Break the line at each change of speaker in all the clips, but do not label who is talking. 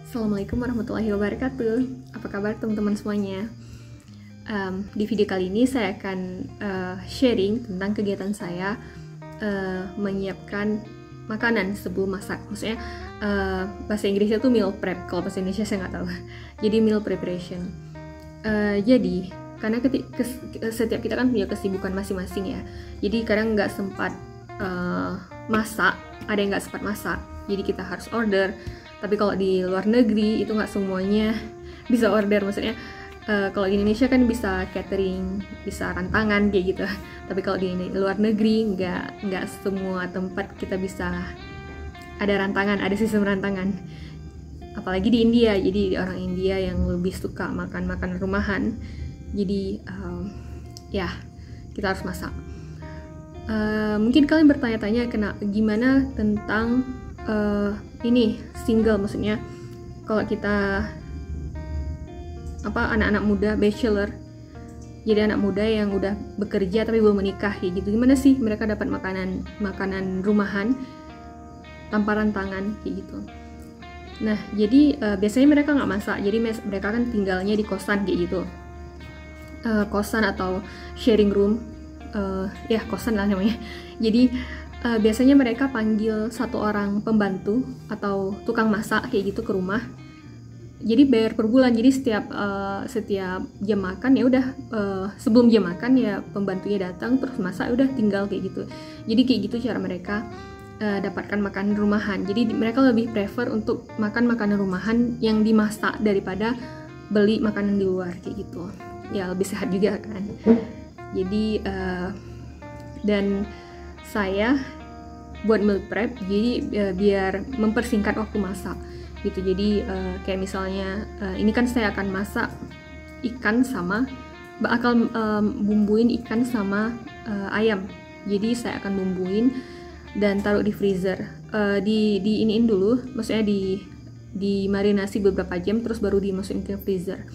Assalamualaikum warahmatullahi wabarakatuh. Apa kabar teman-teman semuanya? Di video kali ini saya akan sharing tentang kegiatan saya menyiapkan makanan sebelum masak. Maksudnya bahasa Inggrisnya tuh meal prep, kalau bahasa Indonesia saya nggak tahu. Jadi meal preparation. Jadi karena setiap kita kan punya kesibukan masing-masing ya. Jadi kadang nggak sempat masak, ada yang nggak sempat masak. Jadi kita harus order. Tapi kalau di luar negeri itu nggak semuanya bisa order. Maksudnya kalau di Indonesia kan bisa catering, bisa rantangan kayak gitu. Tapi kalau di luar negeri nggak semua tempat kita bisa ada rantangan, ada sistem rantangan. Apalagi di India, jadi orang India yang lebih suka makan makanan rumahan. Jadi ya kita harus masak. Mungkin kalian bertanya-tanya gimana tentang ini single, maksudnya kalau kita anak-anak muda bachelor, jadi anak muda yang udah bekerja tapi belum menikah kayak gitu, gimana sih mereka dapat makanan rumahan tanpa rantangan kayak gitu. Nah jadi biasanya mereka nggak masak, jadi mereka kan tinggalnya di kosan kayak gitu, kosan atau sharing room, ya kosan lah namanya. Jadi biasanya mereka panggil satu orang pembantu atau tukang masak kayak gitu ke rumah. Jadi bayar per bulan. Jadi setiap jam makan ya udah, sebelum jam makan ya pembantunya datang terus masak, udah tinggal kayak gitu. Jadi kayak gitu cara mereka dapatkan makanan rumahan. Jadi mereka lebih prefer untuk makan makanan rumahan yang dimasak daripada beli makanan di luar kayak gitu. Ya lebih sehat juga kan. Jadi dan saya buat meal prep, jadi biar mempersingkat waktu masak gitu. Jadi kayak misalnya ini kan saya akan masak ikan sama bakal bumbuin ikan sama ayam. Jadi saya akan bumbuin dan taruh di freezer, iniin dulu, maksudnya di marinasi beberapa jam terus baru dimasukin ke freezer.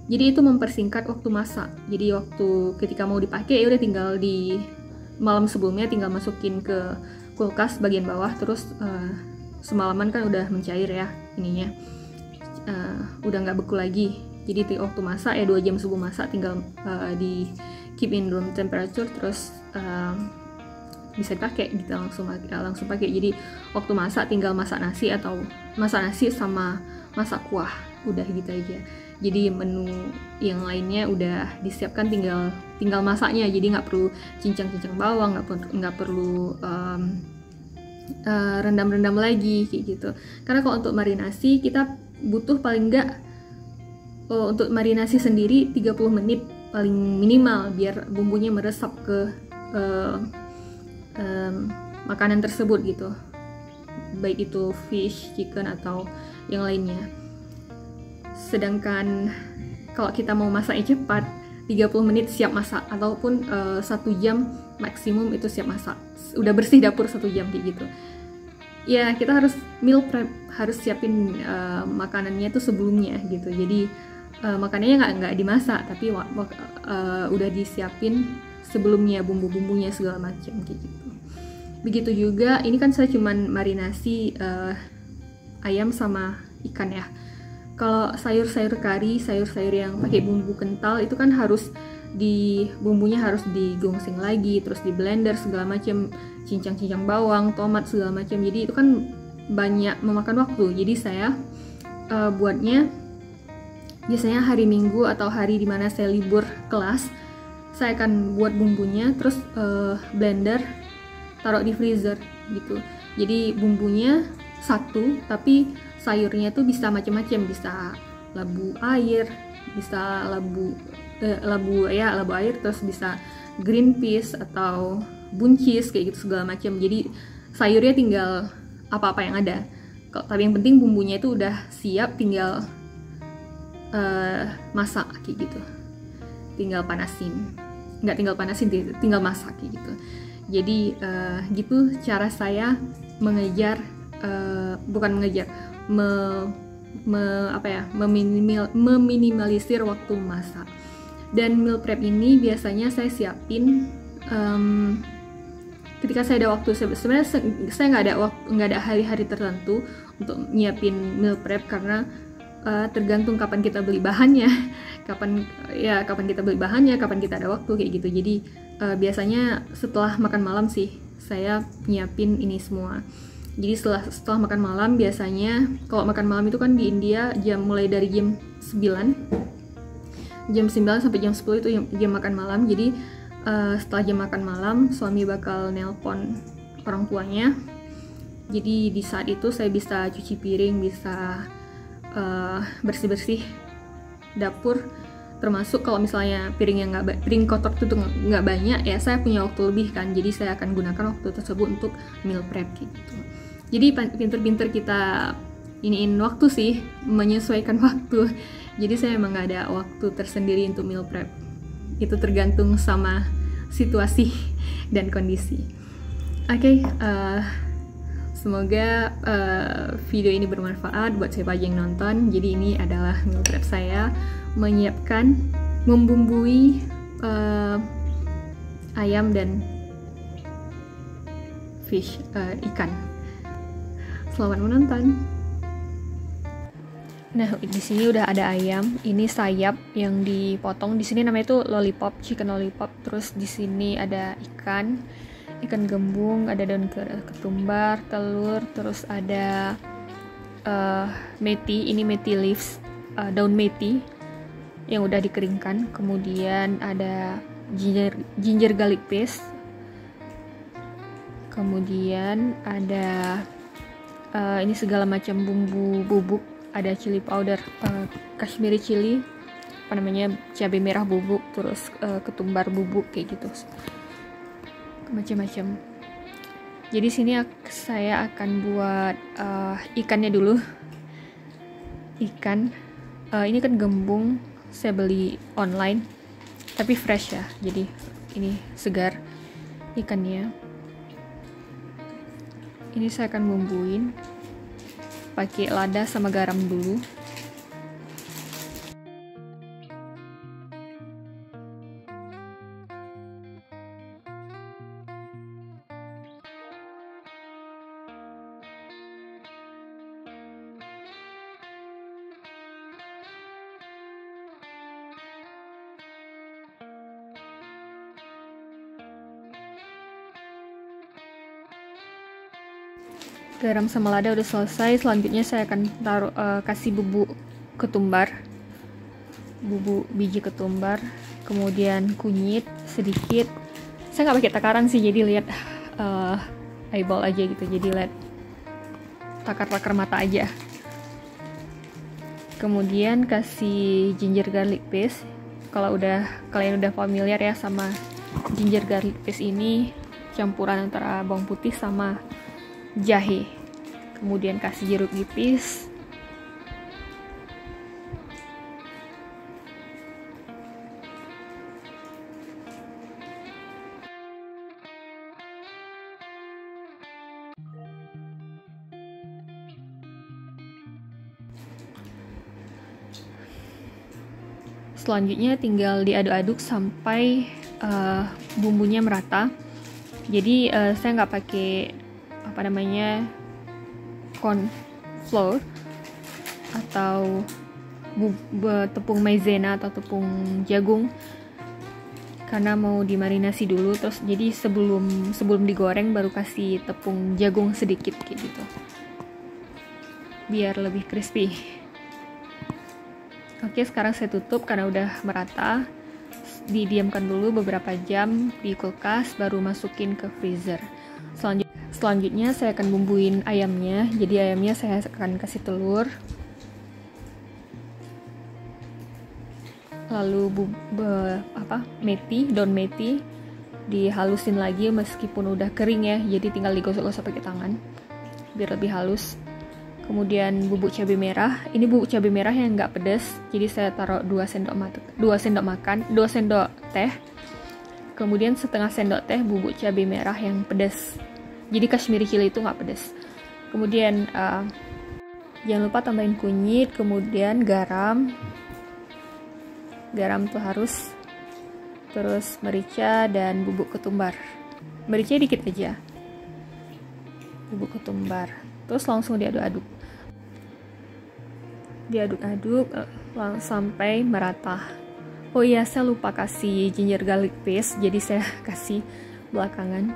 Jadi itu mempersingkat waktu masak. Jadi waktu ketika mau dipakai ya udah tinggal di malam sebelumnya tinggal masukin ke kulkas bagian bawah, terus semalaman kan udah mencair ya ininya, udah nggak beku lagi. Jadi waktu masak ya 2 jam sebelum masak tinggal di keep in room temperature, terus bisa dipakai gitu, langsung pakai. Jadi waktu masak tinggal masak nasi atau masak nasi sama masak kuah, udah gitu aja. Jadi menu yang lainnya udah disiapkan, tinggal masaknya. Jadi nggak perlu cincang-cincang bawang, nggak perlu rendam-rendam lagi kayak gitu. Karena kalau untuk marinasi kita butuh paling nggak untuk marinasi sendiri 30 menit paling minimal biar bumbunya meresap ke makanan tersebut gitu, baik itu fish, chicken atau yang lainnya. Sedangkan kalau kita mau masaknya cepat, 30 menit siap masak, ataupun 1 jam maksimum itu siap masak. Udah bersih dapur 1 jam kayak gitu. Ya kita harus meal prep, harus siapin makanannya itu sebelumnya gitu. Jadi makanannya nggak dimasak, tapi udah disiapin sebelumnya, bumbu-bumbunya segala macam kayak gitu. Begitu juga ini kan saya cuman marinasi ayam sama ikan ya. Kalau sayur-sayur kari, sayur-sayur yang pakai bumbu kental itu kan harus bumbunya harus digongseng lagi, terus di blender segala macam, cincang-cincang bawang, tomat segala macam. Jadi itu kan banyak memakan waktu. Jadi saya buatnya biasanya hari Minggu atau hari dimana saya libur kelas, saya akan buat bumbunya, terus blender, taruh di freezer gitu. Jadi bumbunya satu, tapi sayurnya tuh bisa macam-macam, bisa labu air, bisa labu air, terus bisa green peas atau buncis kayak gitu segala macam. Jadi sayurnya tinggal apa-apa yang ada. Tapi yang penting bumbunya itu udah siap, tinggal masak kayak gitu. Tinggal panasin, tinggal masak kayak gitu. Jadi gitu cara saya meminimalisir waktu masak. Dan meal prep ini biasanya saya siapin ketika saya ada waktu. Sebenarnya saya nggak ada hari-hari tertentu untuk nyiapin meal prep, karena tergantung kapan kita beli bahannya, kapan kita beli bahannya, kapan kita ada waktu kayak gitu. Jadi biasanya setelah makan malam sih saya nyiapin ini semua. Jadi setelah makan malam, biasanya kalau makan malam itu kan di India mulai dari jam 9 sampai jam 10 itu jam makan malam. Jadi setelah jam makan malam, suami bakal nelpon orang tuanya. Jadi di saat itu saya bisa cuci piring, bisa bersih-bersih dapur, termasuk kalau misalnya piring kotor itu nggak banyak ya, saya punya waktu lebih kan, jadi saya akan gunakan waktu tersebut untuk meal prep gitu. Jadi pinter-pinter kita iniin waktu sih, menyesuaikan waktu. Jadi saya emang nggak ada waktu tersendiri untuk meal prep, itu tergantung sama situasi dan kondisi. Oke, semoga video ini bermanfaat buat siapa aja yang nonton. Jadi ini adalah meal prep saya, membumbui ayam dan ikan. Selamat menonton. Nah, di sini udah ada ayam. Ini sayap yang dipotong. Di sini namanya itu lollipop, chicken lollipop. Terus di sini ada ikan gembung, ada daun ketumbar, telur, terus ada meti, ini meti leaves, daun meti yang udah dikeringkan. Kemudian ada ginger garlic paste. Kemudian ada ini segala macam bumbu bubuk, ada chili powder, kashmiri chili, cabai merah bubuk, terus ketumbar bubuk kayak gitu, macam-macam. Jadi sini saya akan buat ikannya dulu. Ikan ini kan gembung, saya beli online tapi fresh ya, jadi ini segar ikannya. Ini saya akan bumbuin pakai lada sama garam dulu. Garam sama lada udah selesai. Selanjutnya saya akan kasih bubuk ketumbar, bubuk biji ketumbar, kemudian kunyit sedikit. Saya nggak pakai takaran sih, jadi lihat eyeball aja gitu, jadi lihat takar-takar mata aja. Kemudian kasih ginger garlic paste. Kalau kalian udah familiar ya sama ginger garlic paste, ini campuran antara bawang putih sama jahe. Kemudian kasih jeruk nipis, selanjutnya tinggal diaduk-aduk sampai bumbunya merata. Jadi saya nggak pakai corn flour atau tepung maizena atau tepung jagung, karena mau dimarinasi dulu. Terus jadi sebelum digoreng baru kasih tepung jagung sedikit kayak gitu, biar lebih crispy. Oke, sekarang saya tutup karena udah merata. Didiamkan dulu beberapa jam di kulkas, baru masukin ke freezer. Selanjutnya saya akan bumbuin ayamnya. Jadi ayamnya saya akan kasih telur, lalu daun meti dihalusin lagi meskipun udah kering ya, jadi tinggal digosok-gosok pakai tangan biar lebih halus. Kemudian bubuk cabai merah. Ini bubuk cabai merah yang nggak pedas, jadi saya taruh 2 sendok teh. Kemudian setengah sendok teh bubuk cabai merah yang pedas. Jadi kashmiri chili itu nggak pedas. Kemudian jangan lupa tambahin kunyit, kemudian garam tuh harus, terus merica dan bubuk ketumbar. Merica dikit aja, bubuk ketumbar, terus langsung diaduk-aduk. diaduk-aduk sampai merata. Oh iya, saya lupa kasih ginger garlic paste, jadi saya kasih belakangan.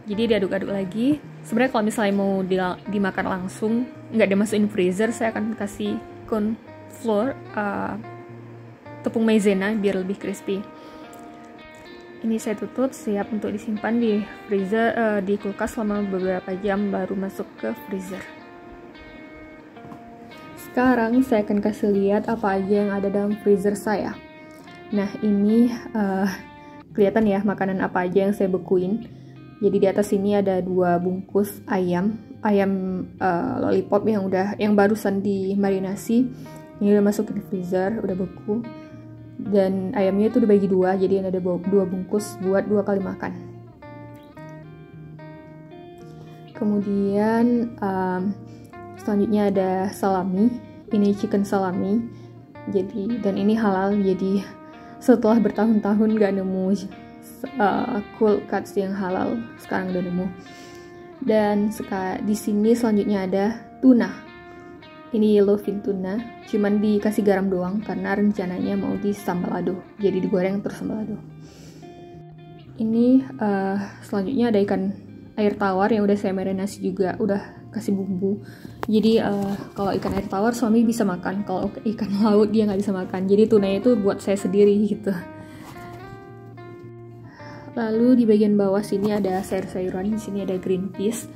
Jadi diaduk-aduk lagi. Sebenarnya kalau misalnya mau dimakan langsung, nggak dimasukin freezer, saya akan kasih corn flour, tepung maizena biar lebih crispy. Ini saya tutup, siap untuk disimpan di freezer, di kulkas selama beberapa jam baru masuk ke freezer. Sekarang saya akan kasih lihat apa aja yang ada dalam freezer saya. Nah, ini kelihatan ya makanan apa aja yang saya bekuin. Jadi di atas ini ada 2 bungkus ayam lollipop yang barusan dimarinasi. Ini udah masuk ke freezer, udah beku. Dan ayamnya itu dibagi 2, jadi ada 2 bungkus buat 2 kali makan. Kemudian selanjutnya ada salami. Ini chicken salami. Dan ini halal. Jadi setelah bertahun-tahun gak nemu cold cuts yang halal, sekarang udah nemu. Dan di sini selanjutnya ada tuna. Ini yellowfin tuna, cuman dikasih garam doang karena rencananya mau disambalado. Jadi digoreng terus sambalado. Ini selanjutnya ada ikan air tawar yang udah saya marinasi juga, udah kasih bumbu. Jadi kalau ikan air tawar suami bisa makan, kalau ikan laut dia nggak bisa makan. Jadi tunanya itu buat saya sendiri gitu. Lalu di bagian bawah sini ada sayur-sayuran. Di sini ada green peas.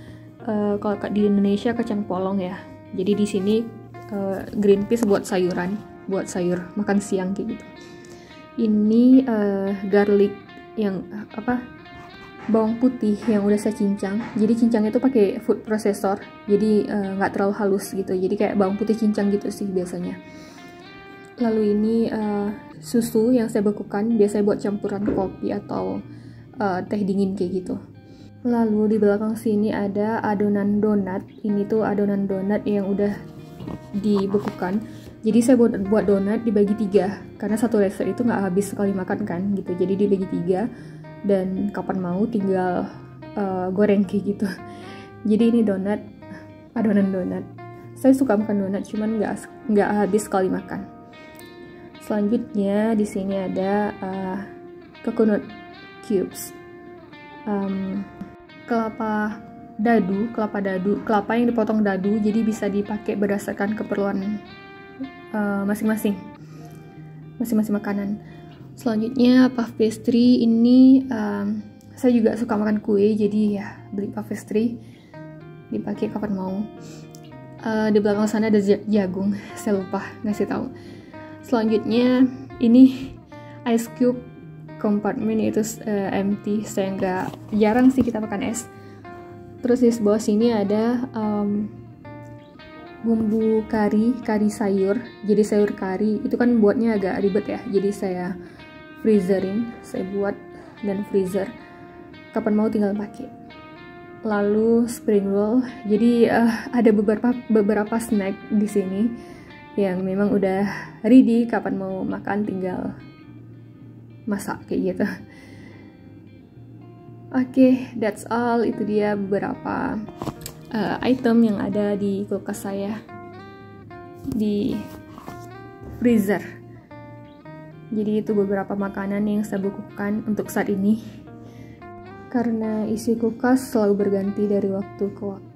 Kalau di Indonesia kacang polong ya. Jadi di sini green peas buat sayuran, buat sayur makan siang kayak gitu. Ini garlic yang bawang putih yang udah saya cincang. Jadi cincangnya itu pakai food processor, jadi nggak terlalu halus gitu. Jadi kayak bawang putih cincang gitu sih biasanya. Lalu ini susu yang saya bekukan, biasanya buat campuran kopi atau teh dingin kayak gitu. Lalu di belakang sini ada adonan donat. Ini tuh adonan donat yang udah dibekukan. Jadi saya buat donat dibagi 3 karena satu resep itu nggak habis sekali makan kan gitu. Jadi dibagi 3 dan kapan mau tinggal goreng kayak gitu. Jadi ini adonan donat. Saya suka makan donat, cuman nggak habis sekali makan. Selanjutnya di sini ada coconut cubes, kelapa yang dipotong dadu, jadi bisa dipakai berdasarkan keperluan masing-masing makanan. Selanjutnya puff pastry. Ini saya juga suka makan kue, jadi ya beli puff pastry, dipakai kapan mau. Di belakang sana ada jagung, saya lupa ngasih tahu. Selanjutnya ini ice cube compartment, itu empty, saya jarang sih kita makan es. Terus di bawah sini ada bumbu kari sayur. Jadi sayur kari itu kan buatnya agak ribet ya, jadi saya freezerin, saya buat dan freezer, kapan mau tinggal pakai. Lalu spring roll. Jadi ada beberapa snack di sini yang memang udah ready, kapan mau makan tinggal masak kayak gitu. Oke, that's all. Itu dia beberapa item yang ada di kulkas saya, di freezer. Jadi itu beberapa makanan yang saya bukukan untuk saat ini. Karena isi kulkas selalu berganti dari waktu ke waktu.